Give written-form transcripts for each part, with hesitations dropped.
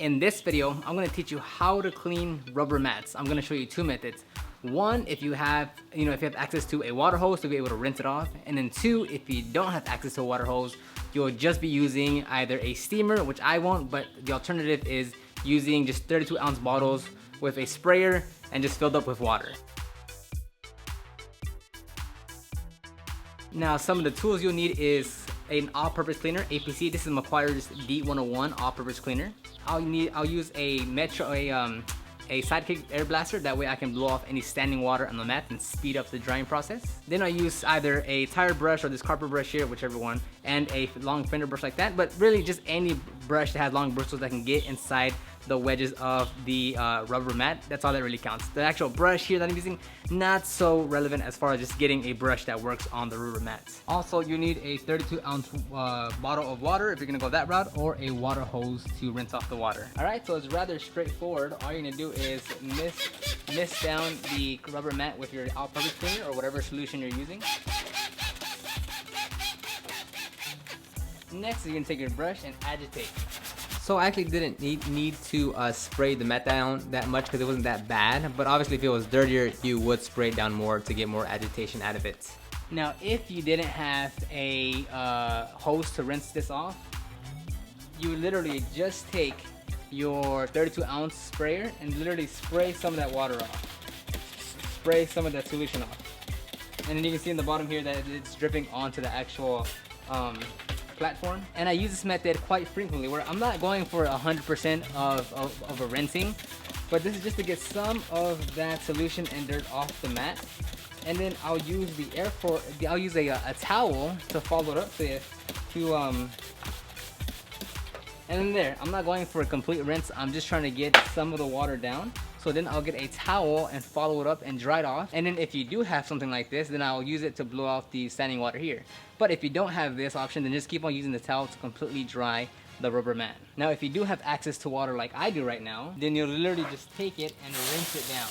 In this video, I'm gonna teach you how to clean rubber mats. I'm gonna show you two methods. One, if you have access to a water hose to be able to rinse it off. And then two, if you don't have access to a water hose, you'll just be using either a steamer, which I won't, but the alternative is using just 32-ounce bottles with a sprayer and just filled up with water. Now, some of the tools you'll need is an all-purpose cleaner, APC. This is Macquarier's D101 all-purpose cleaner. I'll use a Sidekick air blaster. That way I can blow off any standing water on the mat and speed up the drying process. Then I use either a tire brush or this carpet brush here, whichever one, and a long fender brush like that. But really just any brush that has long bristles that can get inside the wedges of the rubber mat. That's all that really counts. The actual brush here that I'm using, not so relevant as far as just getting a brush that works on the rubber mats. Also, you need a 32-ounce bottle of water if you're gonna go that route, or a water hose to rinse off the water. All right, so it's rather straightforward. All you're gonna do is mist down the rubber mat with your all-purpose cleaner or whatever solution you're using. Next, you're gonna take your brush and agitate. So I actually didn't need to spray the mat down that much because it wasn't that bad, but obviously if it was dirtier, you would spray it down more to get more agitation out of it. Now, if you didn't have a hose to rinse this off, you literally just take your 32-ounce sprayer and literally spray some of that water off. Spray some of that solution off. And then you can see in the bottom here that it's dripping onto the actual platform. And I use this method quite frequently where I'm not going for 100% of a rinsing, but this is just to get some of that solution and dirt off the mat. And then I'll use I'll use a towel to follow it up and then there, I'm not going for a complete rinse, I'm just trying to get some of the water down. So then I'll get a towel and follow it up and dry it off. And then if you do have something like this, then I'll use it to blow off the standing water here. But if you don't have this option, then just keep on using the towel to completely dry the rubber mat. Now, if you do have access to water like I do right now, then you'll literally just take it and rinse it down.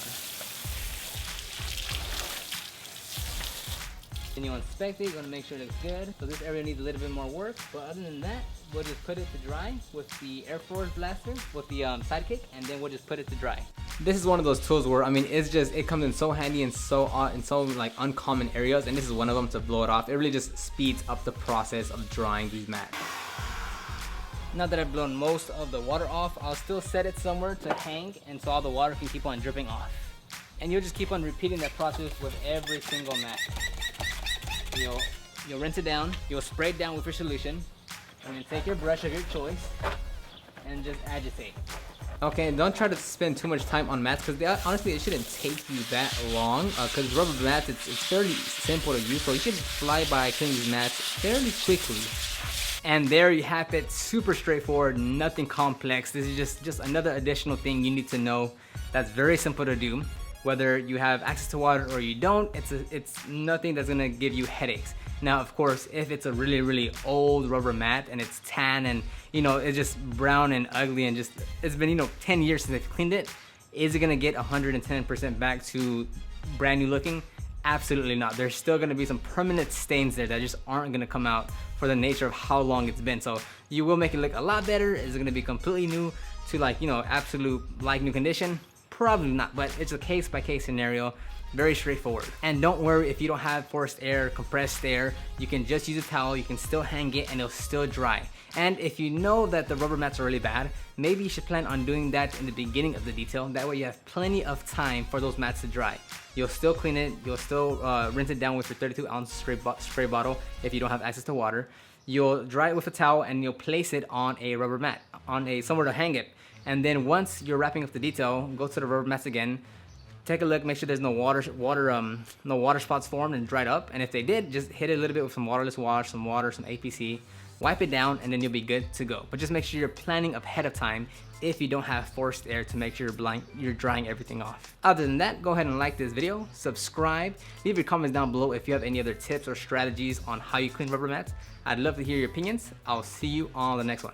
Then you'll inspect it, you want to make sure it looks good. So this area needs a little bit more work, but other than that, we'll just put it to dry with the Air Force blaster, with the Sidekick, and then we'll just put it to dry. This is one of those tools where, I mean, it comes in so handy in so like uncommon areas, and this is one of them to blow it off. It really just speeds up the process of drying these mats. Now that I've blown most of the water off, I'll still set it somewhere to hang, and so all the water can keep on dripping off. And you'll just keep on repeating that process with every single mat. You'll rinse it down, you'll spray it down with your solution, and then take your brush of your choice and just agitate. Okay, don't try to spend too much time on mats because honestly it shouldn't take you that long because rubber mats, it's fairly simple to use, so you should fly by cleaning these mats fairly quickly. And there you have it, super straightforward, nothing complex. This is just another additional thing you need to know that's very simple to do. Whether you have access to water or you don't, it's nothing that's gonna give you headaches. Now, of course, if it's a really old rubber mat and it's tan and it's just brown and ugly and just it's been 10 years since they've cleaned it, is it gonna get 110% back to brand new looking? Absolutely not. There's still gonna be some permanent stains there that just aren't gonna come out for the nature of how long it's been. So you will make it look a lot better. Is it gonna be completely new to absolute like new condition? Probably not, but it's a case-by-case scenario, very straightforward. And don't worry if you don't have forced air, compressed air, you can just use a towel, you can still hang it and it'll still dry. And if you know that the rubber mats are really bad, maybe you should plan on doing that in the beginning of the detail, that way you have plenty of time for those mats to dry. You'll still clean it, you'll still rinse it down with your 32-ounce spray bottle if you don't have access to water. You'll dry it with a towel and you'll place it on a rubber mat, somewhere to hang it. And then once you're wrapping up the detail, go to the rubber mats again, take a look, make sure there's no water spots formed and dried up. And if they did, just hit it a little bit with some waterless wash, some water, some APC, wipe it down, and then you'll be good to go. But just make sure you're planning ahead of time if you don't have forced air to make sure you're drying everything off. Other than that, go ahead and like this video, subscribe, leave your comments down below if you have any other tips or strategies on how you clean rubber mats. I'd love to hear your opinions. I'll see you on the next one.